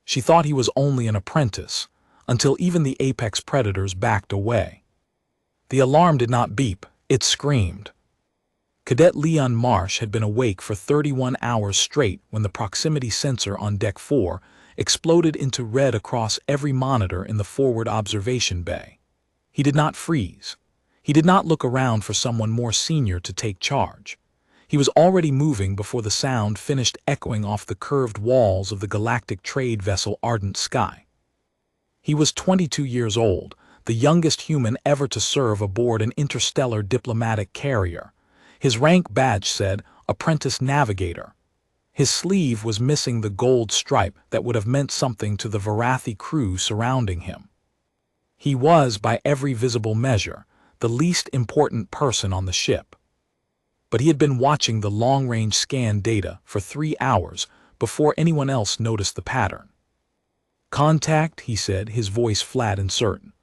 She thought he was only an apprentice, until even the apex predators backed away. The alarm did not beep, it screamed. Cadet Leon Marsh had been awake for 31 hours straight when the proximity sensor on Deck 4 exploded into red across every monitor in the forward observation bay. He did not freeze. He did not look around for someone more senior to take charge. He was already moving before the sound finished echoing off the curved walls of the galactic trade vessel Ardent Sky. He was 22 years old, the youngest human ever to serve aboard an interstellar diplomatic carrier. His rank badge said, Apprentice Navigator. His sleeve was missing the gold stripe that would have meant something to the Varathi crew surrounding him. He was, by every visible measure, the least important person on the ship. But he had been watching the long-range scan data for 3 hours before anyone else noticed the pattern. Contact, he said, his voice flat and certain.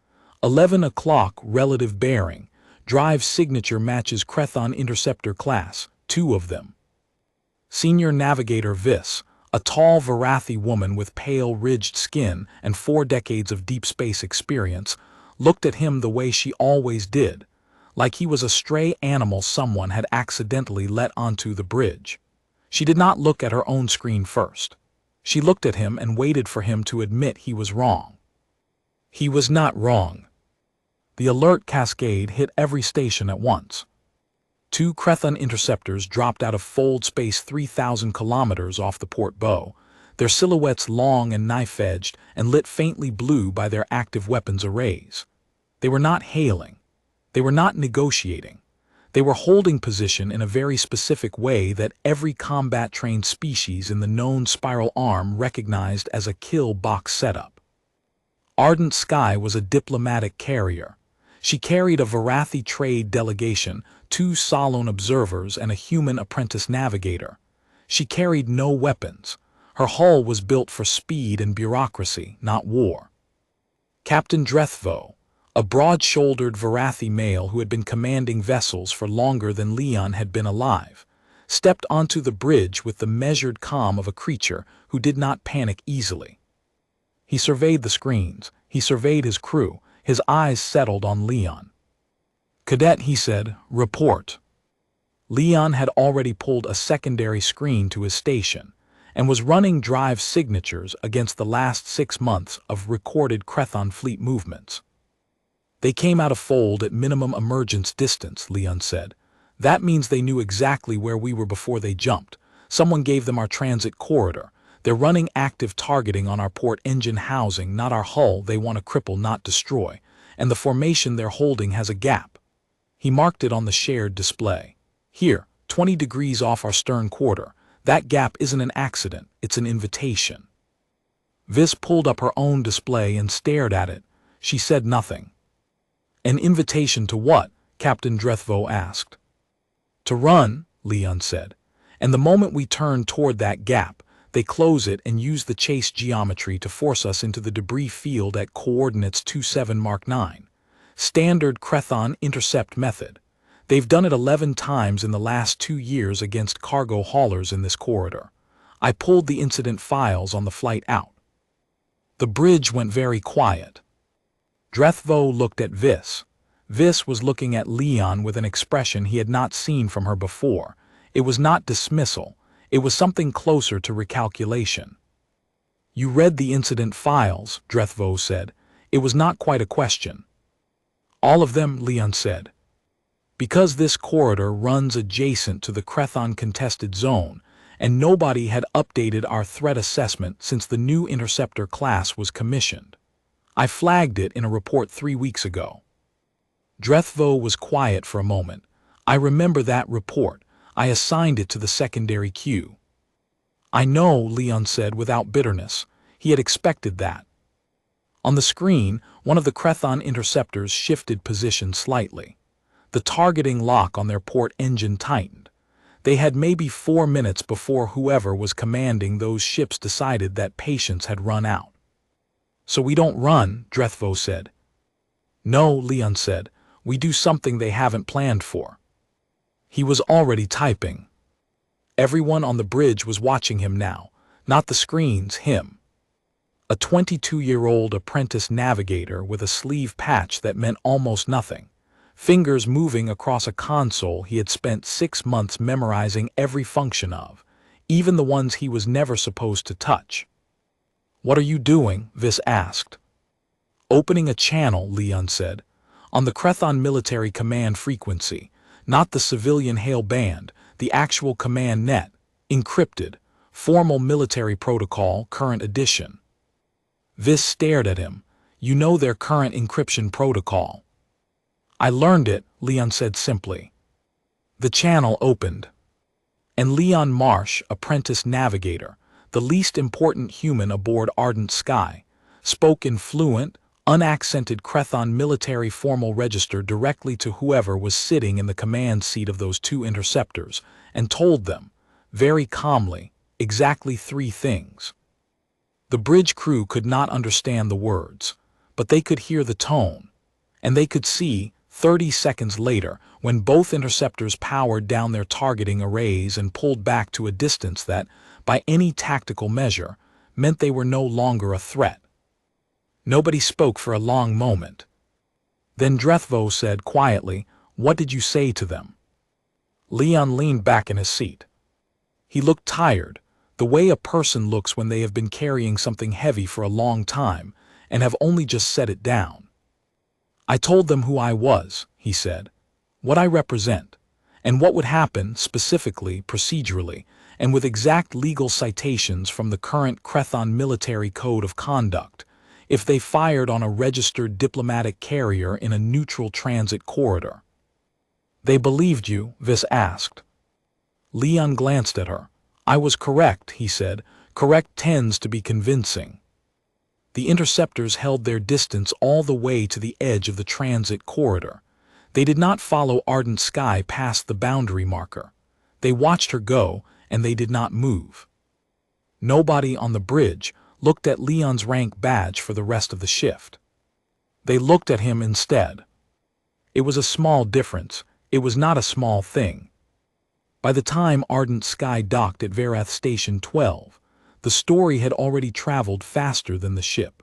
11 o'clock relative bearing. Drive signature matches Crethon Interceptor class, 2 of them. Senior Navigator Vis, a tall Varathi woman with pale ridged skin and 4 decades of deep space experience, looked at him the way she always did, like he was a stray animal someone had accidentally let onto the bridge. She did not look at her own screen first. She looked at him and waited for him to admit he was wrong. He was not wrong. The alert cascade hit every station at once. 2 Crethon interceptors dropped out of fold space 3,000 kilometers off the port bow, their silhouettes long and knife-edged and lit faintly blue by their active weapons arrays. They were not hailing. They were not negotiating. They were holding position in a very specific way that every combat-trained species in the known spiral arm recognized as a kill box setup. Ardent Sky was a diplomatic carrier. She carried a Varathi trade delegation, 2 Solon observers, and a human apprentice navigator. She carried no weapons. Her hull was built for speed and bureaucracy, not war. Captain Drethvo, a broad-shouldered Varathi male who had been commanding vessels for longer than Leon had been alive, stepped onto the bridge with the measured calm of a creature who did not panic easily. He surveyed the screens. He surveyed his crew. His eyes settled on Leon. "Cadet," he said, "report." Leon had already pulled a secondary screen to his station and was running drive signatures against the last 6 months of recorded Crethon fleet movements. "They came out of fold at minimum emergence distance," Leon said. "That means they knew exactly where we were before they jumped. Someone gave them our transit corridor. They're running active targeting on our port engine housing, not our hull. They want to cripple, not destroy. And the formation they're holding has a gap." He marked it on the shared display. "Here, 20 degrees off our stern quarter. That gap isn't an accident, it's an invitation." Vis pulled up her own display and stared at it. She said nothing. "An invitation to what?" Captain Drethvo asked. "To run," Leon said. "And the moment we turn toward that gap, they close it and use the chase geometry to force us into the debris field at coordinates 27 Mark 9. Standard Crethon intercept method. They've done it 11 times in the last 2 years against cargo haulers in this corridor. I pulled the incident files on the flight out." The bridge went very quiet. Drethvo looked at Vis. Vis was looking at Leon with an expression he had not seen from her before. It was not dismissal. It was something closer to recalculation. "You read the incident files," Drethvo said. "It was not quite a question." "All of them," Leon said. "Because this corridor runs adjacent to the Crethon contested zone, and nobody had updated our threat assessment since the new interceptor class was commissioned. I flagged it in a report 3 weeks ago." Drethvo was quiet for a moment. "I remember that report. I assigned it to the secondary queue." "I know," Leon said without bitterness. He had expected that. On the screen, one of the Crethon interceptors shifted position slightly. The targeting lock on their port engine tightened. They had maybe 4 minutes before whoever was commanding those ships decided that patience had run out. "So we don't run," Drethvo said. "No," Leon said. "We do something they haven't planned for." He was already typing. Everyone on the bridge was watching him now, not the screens, him. A 22-year-old apprentice navigator with a sleeve patch that meant almost nothing, fingers moving across a console he had spent 6 months memorizing every function of, even the ones he was never supposed to touch. "What are you doing?" Vis asked. "Opening a channel," Leon said, "on the Crethon military command frequency, not the civilian hail band, the actual command net, encrypted, formal military protocol, current edition." Vis stared at him. "You know their current encryption protocol." "I learned it," Leon said simply. The channel opened, and Leon Marsh, apprentice navigator, the least important human aboard Ardent Sky, spoke in fluent, unaccented Crethon military formal register directly to whoever was sitting in the command seat of those 2 interceptors, and told them, very calmly, exactly 3 things. The bridge crew could not understand the words, but they could hear the tone, and they could see, 30 seconds later, when both interceptors powered down their targeting arrays and pulled back to a distance that, by any tactical measure, meant they were no longer a threat. Nobody spoke for a long moment. Then Drethvo said quietly, "What did you say to them?" Leon leaned back in his seat. He looked tired, the way a person looks when they have been carrying something heavy for a long time and have only just set it down. "I told them who I was," he said, "what I represent, and what would happen, specifically, procedurally, and with exact legal citations from the current Crethon military code of conduct, if they fired on a registered diplomatic carrier in a neutral transit corridor." "They believed you?" Vis asked. Leon glanced at her. "I was correct," he said. "Correct tends to be convincing." The interceptors held their distance all the way to the edge of the transit corridor. They did not follow Ardent Sky past the boundary marker. They watched her go, and they did not move. Nobody on the bridge looked at Leon's rank badge for the rest of the shift. They looked at him instead. It was a small difference. It was not a small thing. By the time Ardent Sky docked at Verath Station 12, the story had already traveled faster than the ship.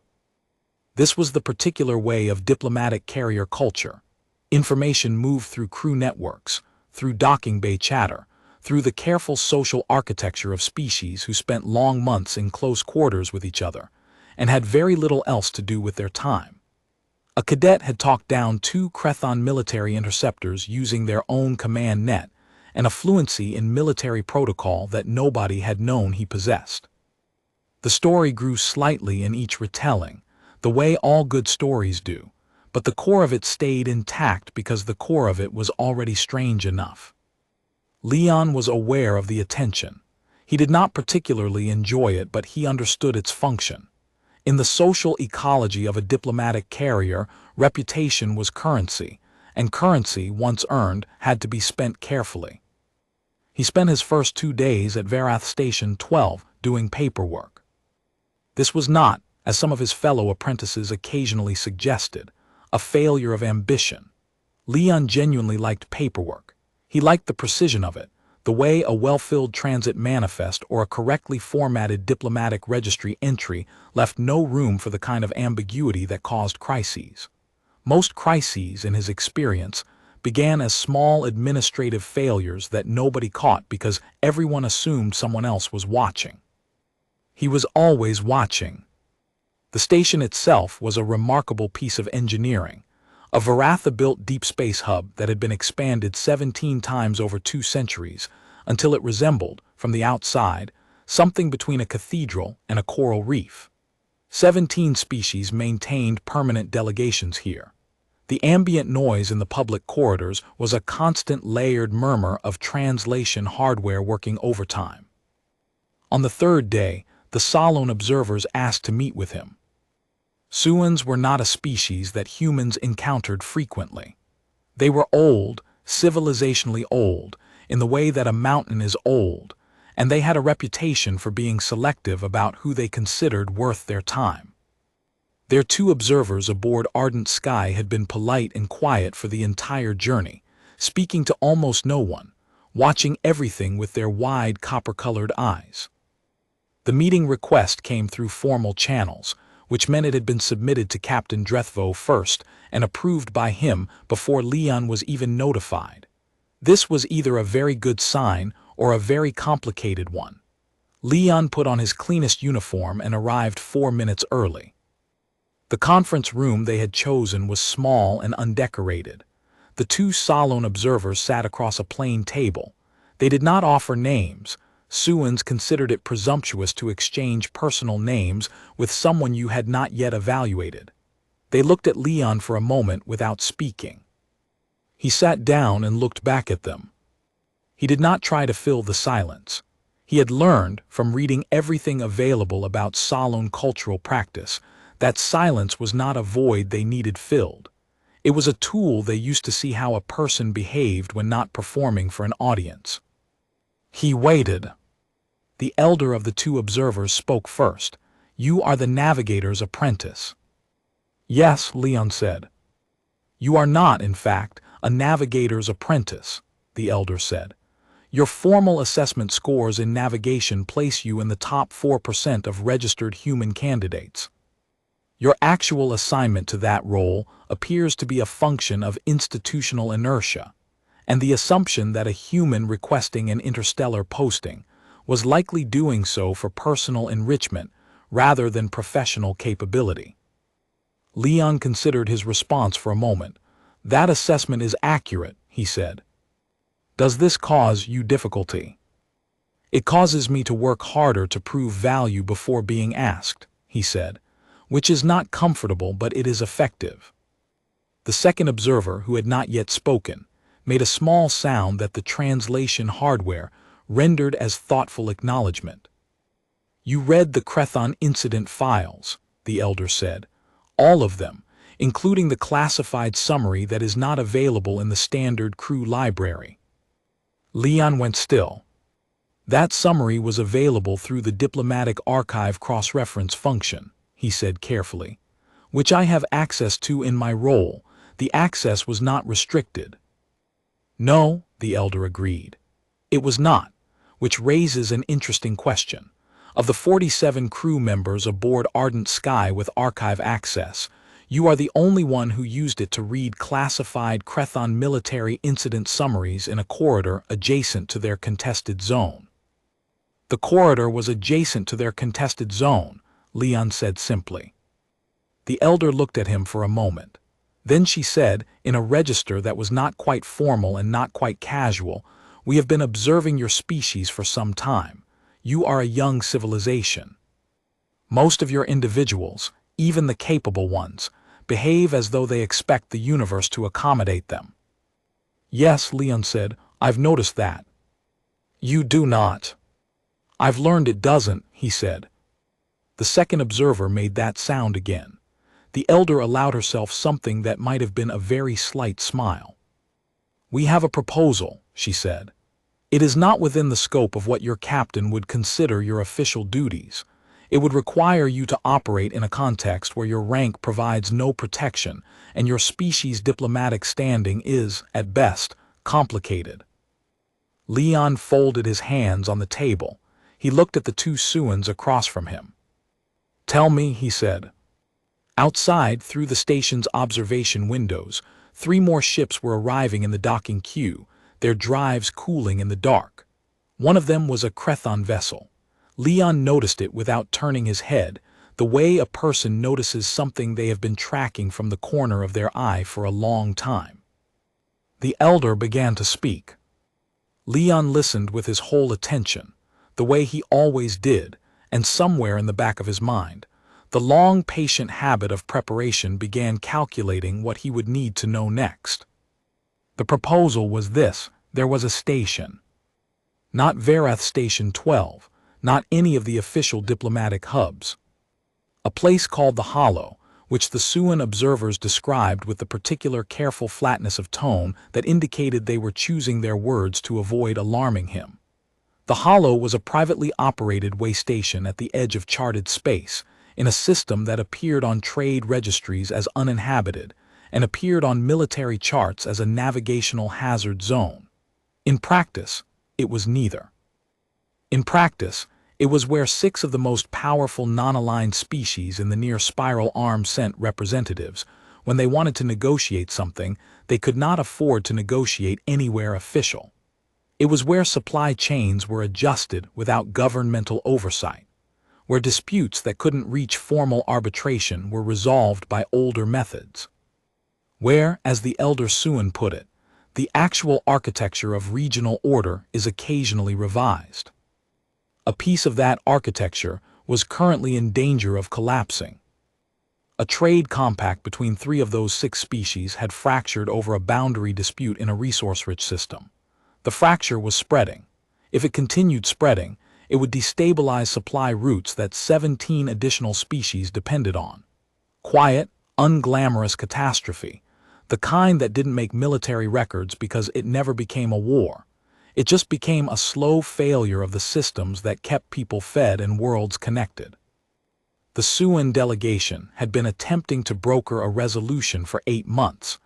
This was the particular way of diplomatic carrier culture. Information moved through crew networks, through docking bay chatter, through the careful social architecture of species who spent long months in close quarters with each other, and had very little else to do with their time. A cadet had talked down 2 Crethon military interceptors using their own command net, and a fluency in military protocol that nobody had known he possessed. The story grew slightly in each retelling, the way all good stories do, but the core of it stayed intact because the core of it was already strange enough. Leon was aware of the attention. He did not particularly enjoy it, but he understood its function. In the social ecology of a diplomatic carrier, reputation was currency, and currency, once earned, had to be spent carefully. He spent his first 2 days at Verath Station 12 doing paperwork. This was not, as some of his fellow apprentices occasionally suggested, a failure of ambition. Leon genuinely liked paperwork. He liked the precision of it, the way a well-filled transit manifest or a correctly formatted diplomatic registry entry left no room for the kind of ambiguity that caused crises. Most crises, in his experience, began as small administrative failures that nobody caught because everyone assumed someone else was watching. He was always watching. The station itself was a remarkable piece of engineering, a Varatha-built deep space hub that had been expanded 17 times over 2 centuries until it resembled, from the outside, something between a cathedral and a coral reef. 17 species maintained permanent delegations here. The ambient noise in the public corridors was a constant layered murmur of translation hardware working overtime. On the 3rd day, the Solon observers asked to meet with him. Suans were not a species that humans encountered frequently. They were old, civilizationally old, in the way that a mountain is old, and they had a reputation for being selective about who they considered worth their time. Their 2 observers aboard Ardent Sky had been polite and quiet for the entire journey, speaking to almost no one, watching everything with their wide copper-colored eyes. The meeting request came through formal channels, which meant it had been submitted to Captain Drethvo first and approved by him before Leon was even notified. This was either a very good sign or a very complicated one. Leon put on his cleanest uniform and arrived 4 minutes early. The conference room they had chosen was small and undecorated. The two Solon observers sat across a plain table. They did not offer names. Suans considered it presumptuous to exchange personal names with someone you had not yet evaluated. They looked at Leon for a moment without speaking. He sat down and looked back at them. He did not try to fill the silence. He had learned, from reading everything available about Solon cultural practice, that silence was not a void they needed filled. It was a tool they used to see how a person behaved when not performing for an audience. He waited. The elder of the two observers spoke first. "You are the navigator's apprentice." "Yes," Leon said. "You are not, in fact, a navigator's apprentice," the elder said. "Your formal assessment scores in navigation place you in the top 4% of registered human candidates. Your actual assignment to that role appears to be a function of institutional inertia, and the assumption that a human requesting an interstellar posting was likely doing so for personal enrichment rather than professional capability." Leon considered his response for a moment. "That assessment is accurate," he said. "Does this cause you difficulty?" "It causes me to work harder to prove value before being asked," he said, "which is not comfortable, but it is effective." The second observer, who had not yet spoken, made a small sound that the translation hardware rendered as thoughtful acknowledgement. "You read the Crethon incident files," the elder said. "All of them, including the classified summary that is not available in the standard crew library." Leon went still. "That summary was available through the diplomatic archive cross-reference function," he said carefully, "which I have access to in my role. The access was not restricted." "No," the elder agreed. "It was not, which raises an interesting question. Of the 47 crew members aboard Ardent Sky with archive access, you are the only one who used it to read classified Crethon military incident summaries in a corridor adjacent to their contested zone." "The corridor was adjacent to their contested zone," Leon said simply. The elder looked at him for a moment. Then she said, in a register that was not quite formal and not quite casual, "We have been observing your species for some time. You are a young civilization. Most of your individuals, even the capable ones, behave as though they expect the universe to accommodate them." "Yes," Leon said, "I've noticed that." "You do not." "I've learned it doesn't," he said. The second observer made that sound again. The elder allowed herself something that might have been a very slight smile. "We have a proposal," she said. "It is not within the scope of what your captain would consider your official duties. It would require you to operate in a context where your rank provides no protection and your species' diplomatic standing is, at best, complicated." Leon folded his hands on the table. He looked at the two Suans across from him. "Tell me," he said. Outside, through the station's observation windows, 3 more ships were arriving in the docking queue, their drives cooling in the dark. One of them was a Crethon vessel. Leon noticed it without turning his head, the way a person notices something they have been tracking from the corner of their eye for a long time. The elder began to speak. Leon listened with his whole attention, the way he always did, and somewhere in the back of his mind, the long, patient habit of preparation began calculating what he would need to know next. The proposal was this: there was a station. Not Verath Station 12, not any of the official diplomatic hubs. A place called the Hollow, which the Suan observers described with the particular careful flatness of tone that indicated they were choosing their words to avoid alarming him. The Hollow was a privately operated way station at the edge of charted space, in a system that appeared on trade registries as uninhabited and appeared on military charts as a navigational hazard zone. In practice, it was neither. In practice, It was where 6 of the most powerful non-aligned species in the near spiral arm sent representatives. When they wanted to negotiate something, they could not afford to negotiate anywhere official. It was where supply chains were adjusted without governmental oversight, where disputes that couldn't reach formal arbitration were resolved by older methods. Where, as the elder Suan put it, the actual architecture of regional order is occasionally revised. A piece of that architecture was currently in danger of collapsing. A trade compact between 3 of those 6 species had fractured over a boundary dispute in a resource-rich system. The fracture was spreading. If it continued spreading, it would destabilize supply routes that 17 additional species depended on. Quiet, unglamorous catastrophe, the kind that didn't make military records because it never became a war. It just became a slow failure of the systems that kept people fed and worlds connected. The Suan delegation had been attempting to broker a resolution for 8 months.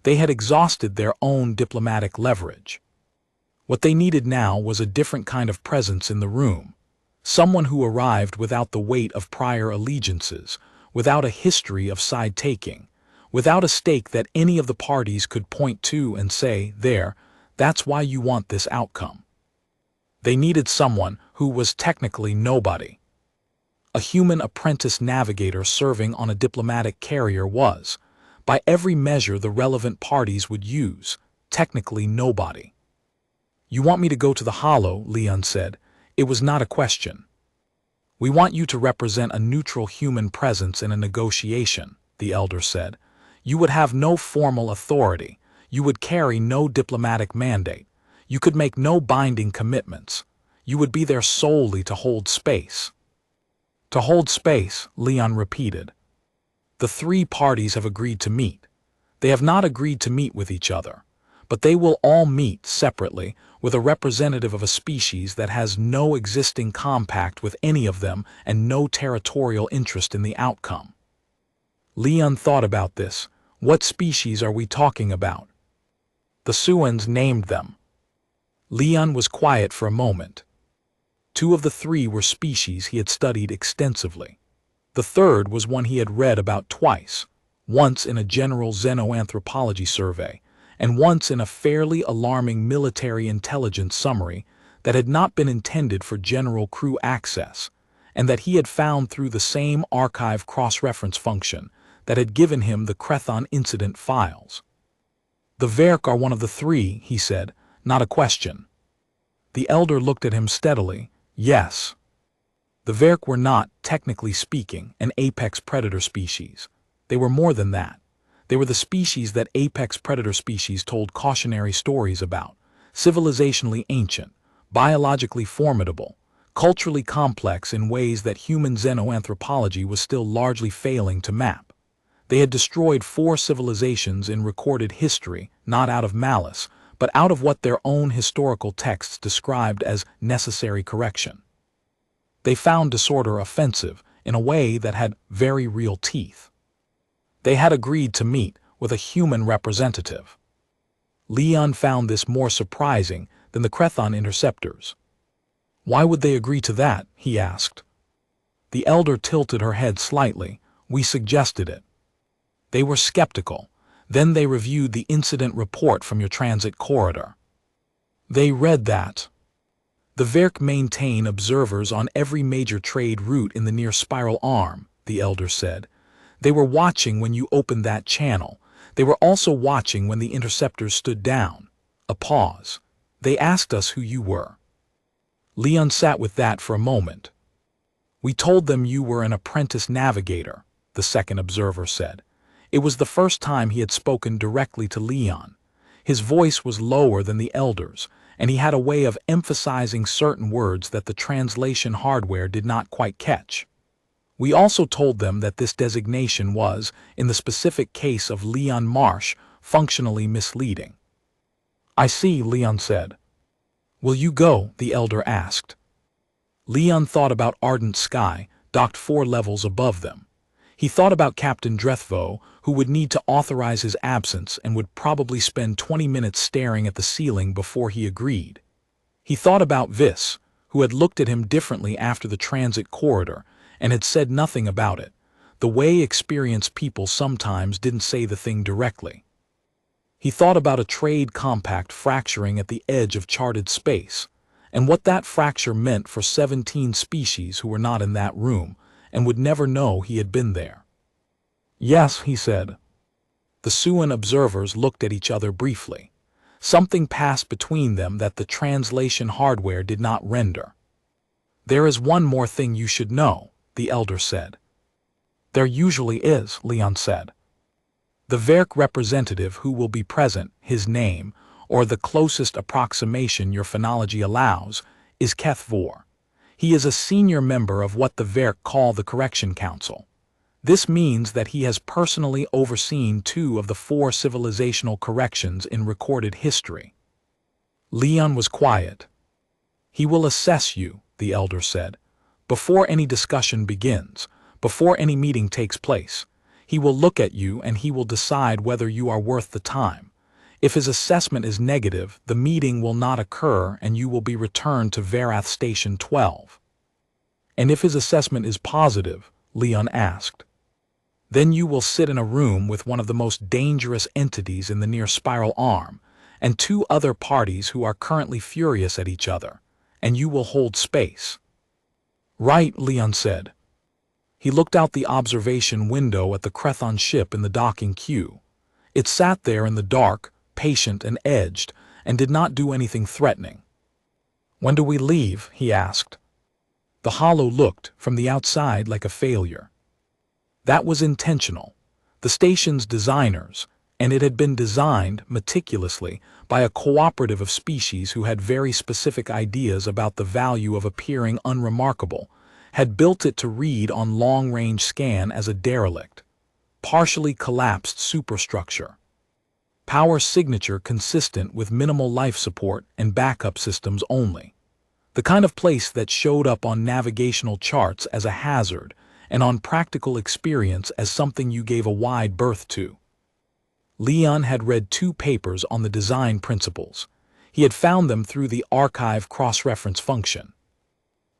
They had exhausted their own diplomatic leverage. What they needed now was a different kind of presence in the room, someone who arrived without the weight of prior allegiances, without a history of side-taking, without a stake that any of the parties could point to and say, that's why you want this outcome. They needed someone who was technically nobody. A human apprentice navigator serving on a diplomatic carrier was, by every measure the relevant parties would use, technically nobody. "You want me to go to the Hollow," Leon said. "It was not a question." "We want you to represent a neutral human presence in a negotiation," the elder said. "You would have no formal authority. You would carry no diplomatic mandate. You could make no binding commitments. You would be there solely to hold space." "To hold space," Leon repeated. "The 3 parties have agreed to meet. They have not agreed to meet with each other, but they will all meet separately with a representative of a species that has no existing compact with any of them and no territorial interest in the outcome." Leon thought about this. What species are we talking about? The Suans named them. Leon was quiet for a moment. 2 of the 3 were species he had studied extensively. The third was one he had read about twice, once in a general xenoanthropology survey, and once in a fairly alarming military intelligence summary that had not been intended for general crew access, and that he had found through the same archive cross-reference function that had given him the Crethon incident files. "The Verk are one of the 3, he said, "not a question." The elder looked at him steadily. "Yes. The Verk were not, technically speaking, an apex predator species. They were more than that. They were the species that apex predator species told cautionary stories about, civilizationally ancient, biologically formidable, culturally complex in ways that human xenoanthropology was still largely failing to map. They had destroyed 4 civilizations in recorded history, not out of malice, but out of what their own historical texts described as necessary correction. They found disorder offensive in a way that had very real teeth. They had agreed to meet with a human representative. Leon found this more surprising than the Crethon interceptors. "Why would they agree to that?" he asked. The elder tilted her head slightly. "We suggested it." They were skeptical. Then they reviewed the incident report from your transit corridor. They read that. "The Verk maintain observers on every major trade route in the near spiral arm," the elder said. "They were watching when you opened that channel. They were also watching when the interceptors stood down." A pause. "They asked us who you were." Leon sat with that for a moment. "We told them you were an apprentice navigator," the second observer said. It was the first time he had spoken directly to Leon. His voice was lower than the elder's, and he had a way of emphasizing certain words that the translation hardware did not quite catch. "We also told them that this designation was, in the specific case of Leon Marsh, functionally misleading." "I see," Leon said. "Will you go?" the elder asked. Leon thought about Ardent Sky, docked 4 levels above them. He thought about Captain Drethvo, who would need to authorize his absence and would probably spend 20 minutes staring at the ceiling before he agreed. He thought about Vis, who had looked at him differently after the transit corridor and had said nothing about it, the way experienced people sometimes didn't say the thing directly. He thought about a trade compact fracturing at the edge of charted space, and what that fracture meant for 17 species who were not in that room and would never know he had been there. "Yes," he said. The Suan observers looked at each other briefly. Something passed between them that the translation hardware did not render. "There is one more thing you should know," the elder said. "There usually is," Leon said. "The Verk representative who will be present, his name, or the closest approximation your phonology allows, is Keth Vor. He is a senior member of what the Verk call the Correction Council. This means that he has personally overseen 2 of the 4 civilizational corrections in recorded history." Leon was quiet. "He will assess you," the elder said, "before any discussion begins, before any meeting takes place. He will look at you and he will decide whether you are worth the time. If his assessment is negative, the meeting will not occur and you will be returned to Verath Station 12. "And if his assessment is positive," Leon asked, "then you will sit in a room with one of the most dangerous entities in the near spiral arm, and 2 other parties who are currently furious at each other, and you will hold space." "Right," Leon said. He looked out the observation window at the Crethon ship in the docking queue. It sat there in the dark, patient and edged, and did not do anything threatening. "When do we leave?" he asked. The hollow looked, from the outside, like a failure. That was intentional. The station's designers, and it had been designed, meticulously, by a cooperative of species who had very specific ideas about the value of appearing unremarkable, had built it to read on long-range scan as a derelict, partially collapsed superstructure. Power signature consistent with minimal life support and backup systems only. The kind of place that showed up on navigational charts as a hazard and on practical experience as something you gave a wide berth to. Leon had read 2 papers on the design principles. He had found them through the archive cross-reference function.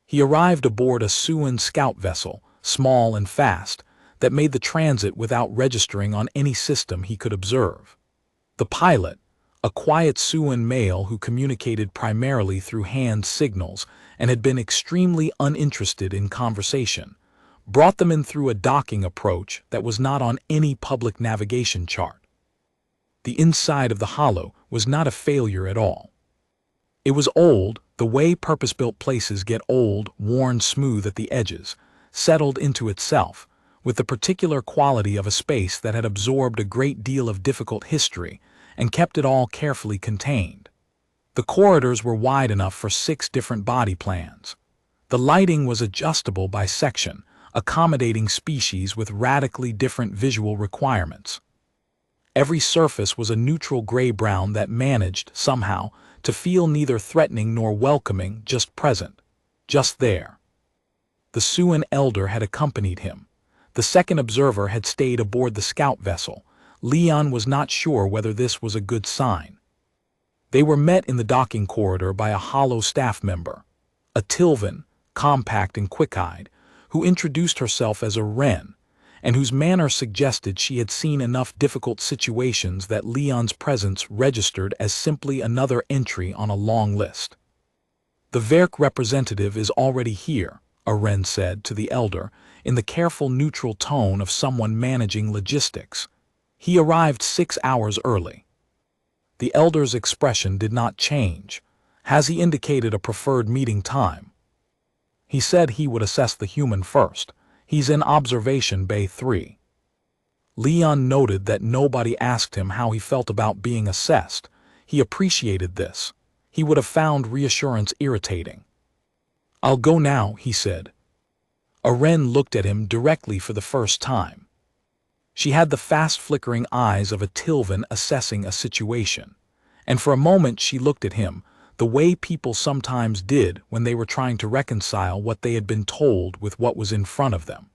He arrived aboard a Suan scout vessel, small and fast, that made the transit without registering on any system he could observe. The pilot, a quiet Suan male who communicated primarily through hand signals and had been extremely uninterested in conversation, brought them in through a docking approach that was not on any public navigation chart. The inside of the hollow was not a failure at all. It was old, the way purpose-built places get old, worn smooth at the edges, settled into itself, with the particular quality of a space that had absorbed a great deal of difficult history and kept it all carefully contained. The corridors were wide enough for 6 different body plans. The lighting was adjustable by section, accommodating species with radically different visual requirements. Every surface was a neutral gray-brown that managed, somehow, to feel neither threatening nor welcoming, just present, just there. The Suan elder had accompanied him. The second observer had stayed aboard the scout vessel. Leon was not sure whether this was a good sign. They were met in the docking corridor by a hollow staff member, a Tilvan, compact and quick-eyed, who introduced herself as a Wren, and whose manner suggested she had seen enough difficult situations that Leon's presence registered as simply another entry on a long list. "The Verk representative is already here," a Wren said to the elder, in the careful neutral tone of someone managing logistics. "He arrived 6 hours early." The elder's expression did not change. "Has he indicated a preferred meeting time?" "He said he would assess the human first. He's in observation bay 3. Leon noted that nobody asked him how he felt about being assessed. He appreciated this. He would have found reassurance irritating. "I'll go now," he said. A Wren looked at him directly for the first time. She had the fast-flickering eyes of a Tilvan assessing a situation, and for a moment she looked at him, the way people sometimes did when they were trying to reconcile what they had been told with what was in front of them.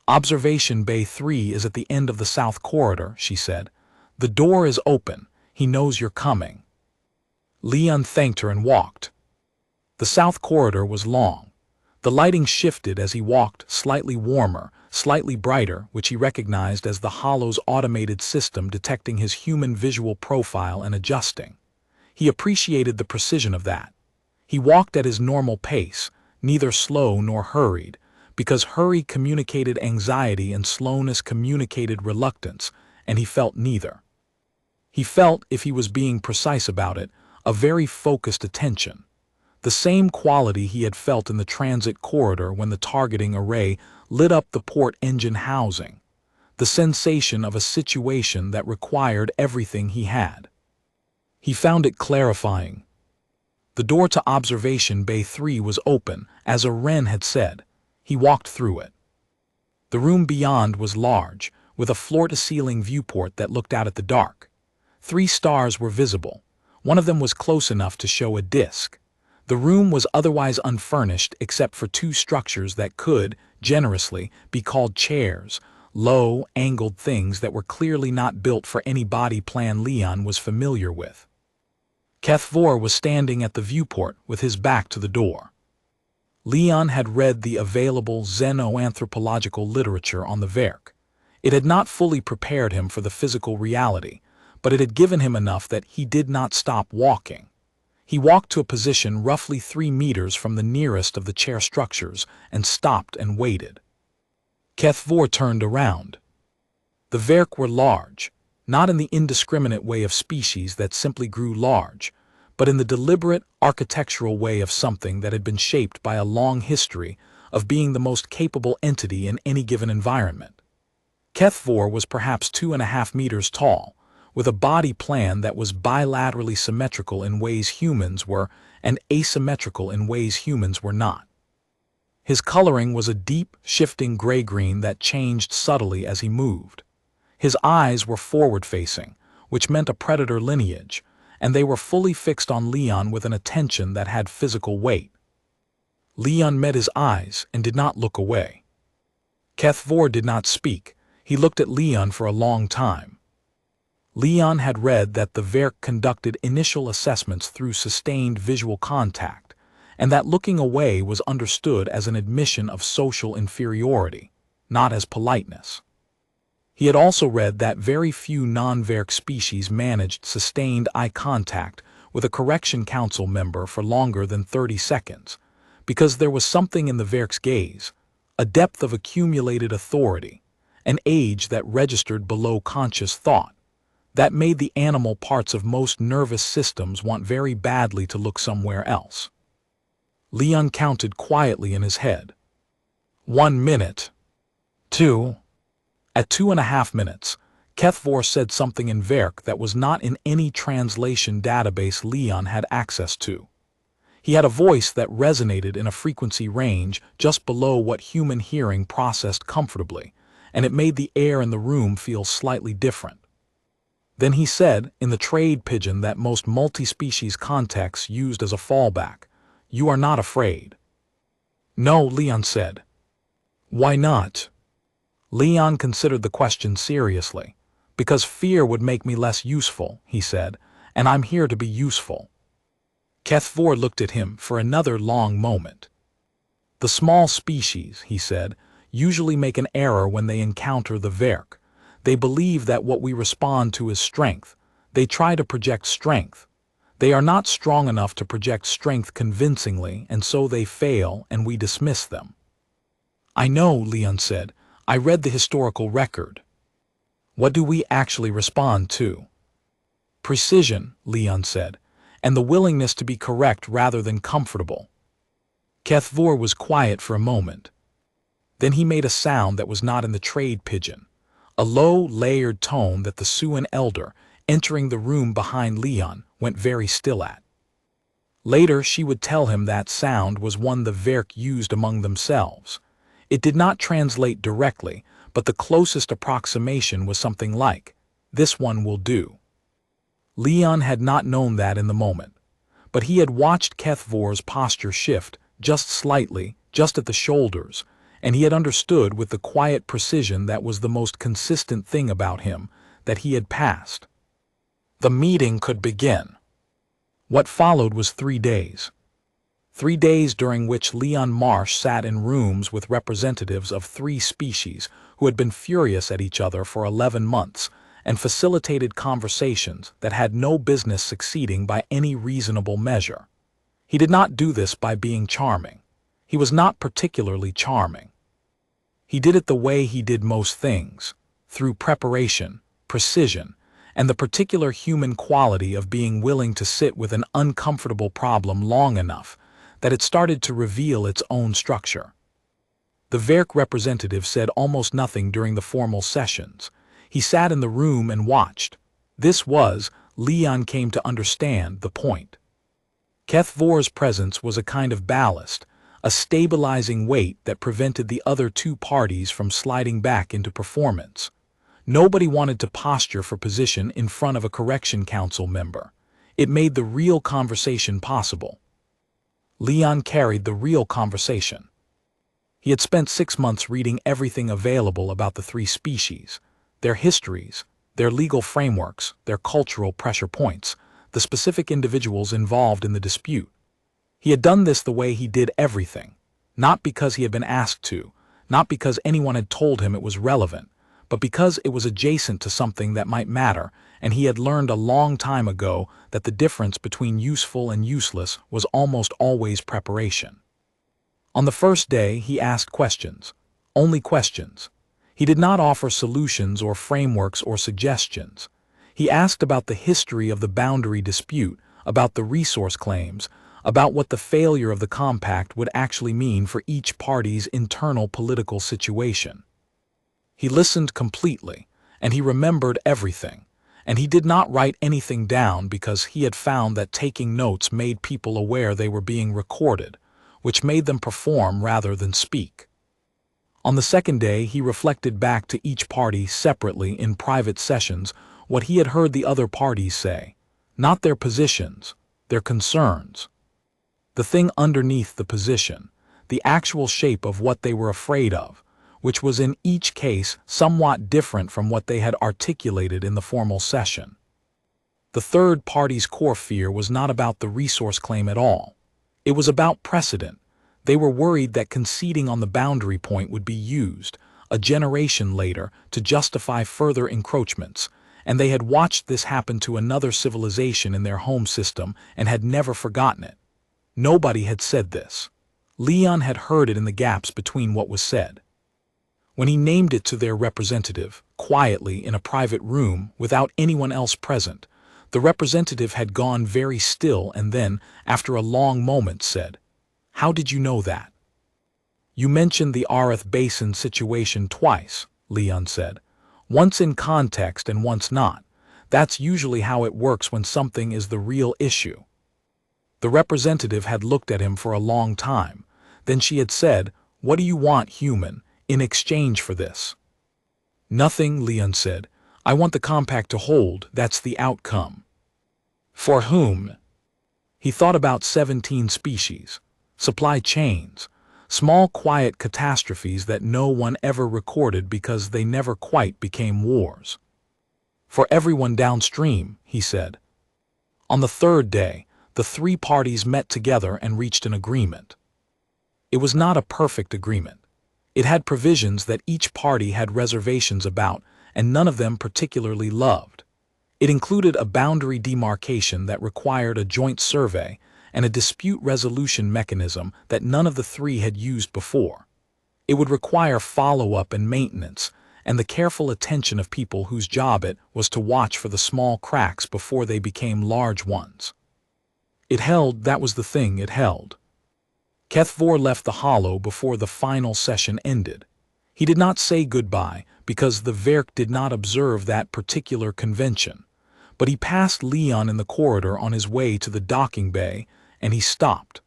"Observation Bay 3 is at the end of the south corridor," she said. "The door is open. He knows you're coming." Leon thanked her and walked. The south corridor was long. The lighting shifted as he walked, slightly warmer, slightly brighter, which he recognized as the Hollow's automated system detecting his human visual profile and adjusting. He appreciated the precision of that. He walked at his normal pace, neither slow nor hurried, because hurry communicated anxiety and slowness communicated reluctance, and he felt neither. He felt, if he was being precise about it, a very focused attention. The same quality he had felt in the transit corridor when the targeting array lit up the port engine housing. The sensation of a situation that required everything he had. He found it clarifying. The door to Observation Bay 3 was open, as Wren had said. He walked through it. The room beyond was large, with a floor-to-ceiling viewport that looked out at the dark. 3 stars were visible. One of them was close enough to show a disk. The room was otherwise unfurnished except for 2 structures that could, generously, be called chairs, low, angled things that were clearly not built for any body plan Leon was familiar with. Kethvor was standing at the viewport with his back to the door. Leon had read the available xenoanthropological literature on the Verk. It had not fully prepared him for the physical reality, but it had given him enough that he did not stop walking. He walked to a position roughly 3 meters from the nearest of the chair structures and stopped and waited. Kethvor turned around. The Verk were large, not in the indiscriminate way of species that simply grew large, but in the deliberate, architectural way of something that had been shaped by a long history of being the most capable entity in any given environment. Kethvor was perhaps 2.5 meters tall, with a body plan that was bilaterally symmetrical in ways humans were and asymmetrical in ways humans were not. His coloring was a deep, shifting gray-green that changed subtly as he moved. His eyes were forward-facing, which meant a predator lineage, and they were fully fixed on Leon with an attention that had physical weight. Leon met his eyes and did not look away. Kethvor did not speak. He looked at Leon for a long time. Leon had read that the Verk conducted initial assessments through sustained visual contact, and that looking away was understood as an admission of social inferiority, not as politeness. He had also read that very few non-Verk species managed sustained eye contact with a correction council member for longer than 30 seconds, because there was something in the Verk's gaze, a depth of accumulated authority, an age that registered below conscious thought, that made the animal parts of most nervous systems want very badly to look somewhere else. Leon counted quietly in his head. 1 minute. 2. At 2.5 minutes, Kethvor said something in Verk that was not in any translation database Leon had access to. He had a voice that resonated in a frequency range just below what human hearing processed comfortably, and it made the air in the room feel slightly different. Then he said, in the trade pidgin that most multi-species contexts used as a fallback, "You are not afraid." "No," Leon said. "Why not?" Leon considered the question seriously. "Because fear would make me less useful," he said, "and I'm here to be useful." Kethvor looked at him for another long moment. "The small species," he said, "usually make an error when they encounter the Verk. They believe that what we respond to is strength. They try to project strength. They are not strong enough to project strength convincingly, and so they fail, and we dismiss them." "I know," Leon said. "I read the historical record." "What do we actually respond to?" "Precision," Leon said, "and the willingness to be correct rather than comfortable." Kethvor was quiet for a moment. Then he made a sound that was not in the trade pidgin, a low, layered tone that the Siouan elder, entering the room behind Leon, went very still at. Later she would tell him that sound was one the Verk used among themselves. It did not translate directly, but the closest approximation was something like, "This one will do." Leon had not known that in the moment, but he had watched Kethvor's posture shift, just slightly, just at the shoulders, and he had understood with the quiet precision that was the most consistent thing about him, that he had passed. The meeting could begin. What followed was 3 days. 3 days during which Leon Marsh sat in rooms with representatives of 3 species who had been furious at each other for 11 months and facilitated conversations that had no business succeeding by any reasonable measure. He did not do this by being charming. He was not particularly charming. He did it the way he did most things, through preparation, precision, and the particular human quality of being willing to sit with an uncomfortable problem long enough that it started to reveal its own structure. The Werk representative said almost nothing during the formal sessions. He sat in the room and watched. This was, Leon came to understand, the point. Kethvor's presence was a kind of ballast, a stabilizing weight that prevented the other 2 parties from sliding back into performance. Nobody wanted to posture for position in front of a correction council member. It made the real conversation possible. Leon carried the real conversation. He had spent 6 months reading everything available about the 3 species, their histories, their legal frameworks, their cultural pressure points, the specific individuals involved in the dispute. He had done this the way he did everything, not because he had been asked to, not because anyone had told him it was relevant, but because it was adjacent to something that might matter, and he had learned a long time ago that the difference between useful and useless was almost always preparation. On the first day, he asked questions, only questions. He did not offer solutions or frameworks or suggestions. He asked about the history of the boundary dispute, about the resource claims, about what the failure of the compact would actually mean for each party's internal political situation. He listened completely, and he remembered everything, and he did not write anything down because he had found that taking notes made people aware they were being recorded, which made them perform rather than speak. On the second day, he reflected back to each party separately in private sessions what he had heard the other parties say, not their positions, their concerns. The thing underneath the position, the actual shape of what they were afraid of, which was in each case somewhat different from what they had articulated in the formal session. The third party's core fear was not about the resource claim at all. It was about precedent. They were worried that conceding on the boundary point would be used, a generation later, to justify further encroachments, and they had watched this happen to another civilization in their home system and had never forgotten it. Nobody had said this. Leon had heard it in the gaps between what was said. When he named it to their representative, quietly in a private room without anyone else present, the representative had gone very still and then, after a long moment, said, "How did you know that?" "You mentioned the Arith Basin situation twice," Leon said. "Once in context and once not. That's usually how it works when something is the real issue." The representative had looked at him for a long time. Then she had said, "What do you want, human, in exchange for this?" "Nothing," Leon said. "I want the compact to hold, that's the outcome." "For whom?" He thought about 17 species, supply chains, small quiet catastrophes that no one ever recorded because they never quite became wars. "For everyone downstream," he said. On the third day, the 3 parties met together and reached an agreement. It was not a perfect agreement. It had provisions that each party had reservations about, and none of them particularly loved. It included a boundary demarcation that required a joint survey and a dispute resolution mechanism that none of the 3 had used before. It would require follow-up and maintenance, and the careful attention of people whose job it was to watch for the small cracks before they became large ones. It held, that was the thing, it held. Kethvor left the hollow before the final session ended. He did not say goodbye because the Werk did not observe that particular convention, but he passed Leon in the corridor on his way to the docking bay, and he stopped.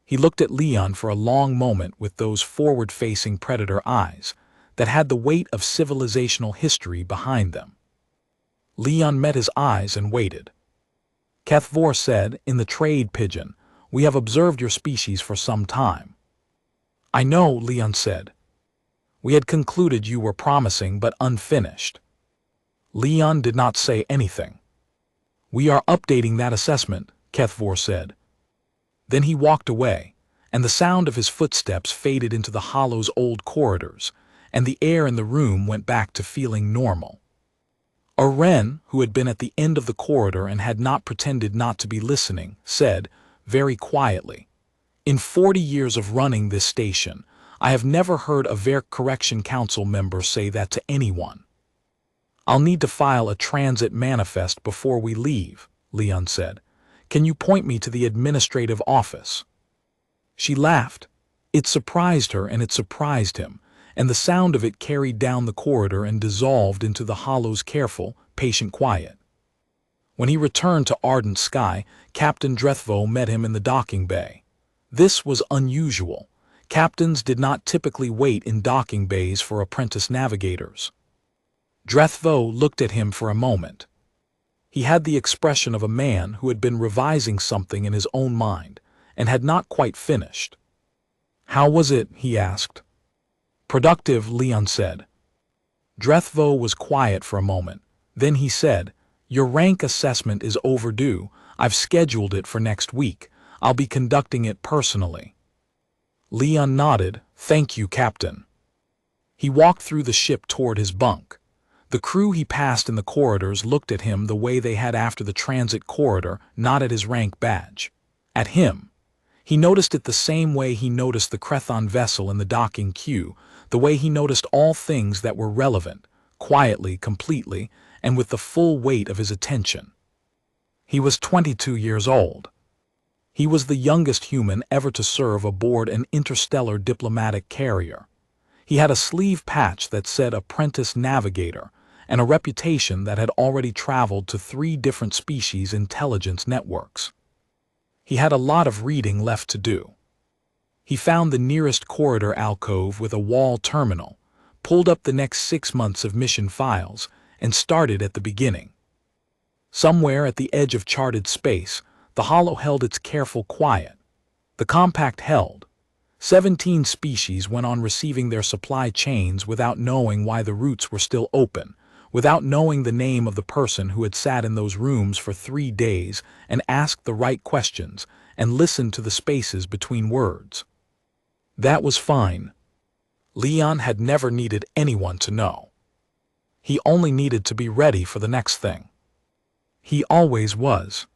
He looked at Leon for a long moment with those forward-facing predator eyes that had the weight of civilizational history behind them. Leon met his eyes and waited. Kethvor said, in the trade pigeon, "We have observed your species for some time." "I know," Leon said. "We had concluded you were promising but unfinished." Leon did not say anything. "We are updating that assessment," Kethvor said. Then he walked away, and the sound of his footsteps faded into the hollow's old corridors, and the air in the room went back to feeling normal. Wren, who had been at the end of the corridor and had not pretended not to be listening, said, very quietly, "In 40 years of running this station, I have never heard a Ver Correction Council member say that to anyone." "I'll need to file a transit manifest before we leave," Leon said. "Can you point me to the administrative office?" She laughed. It surprised her and it surprised him, and the sound of it carried down the corridor and dissolved into the hollow's careful, patient quiet. When he returned to Ardent Sky, Captain Drethvo met him in the docking bay. This was unusual. Captains did not typically wait in docking bays for apprentice navigators. Drethvo looked at him for a moment. He had the expression of a man who had been revising something in his own mind and had not quite finished. "How was it?" he asked. "Productive," Leon said. Drethvo was quiet for a moment. Then he said, "Your rank assessment is overdue. I've scheduled it for next week. I'll be conducting it personally." Leon nodded. "Thank you, Captain." He walked through the ship toward his bunk. The crew he passed in the corridors looked at him the way they had after the transit corridor, not at his rank badge. At him. He noticed it the same way he noticed the Crethon vessel in the docking queue, the way he noticed all things that were relevant, quietly, completely, and with the full weight of his attention. He was 22 years old. He was the youngest human ever to serve aboard an interstellar diplomatic carrier. He had a sleeve patch that said Apprentice Navigator, and a reputation that had already traveled to 3 different species intelligence networks. He had a lot of reading left to do. He found the nearest corridor alcove with a wall terminal, pulled up the next 6 months of mission files, and started at the beginning. Somewhere at the edge of charted space, the hollow held its careful quiet. The compact held. 17 species went on receiving their supply chains without knowing why the routes were still open, without knowing the name of the person who had sat in those rooms for 3 days and asked the right questions and listened to the spaces between words. That was fine. Leon had never needed anyone to know. He only needed to be ready for the next thing. He always was.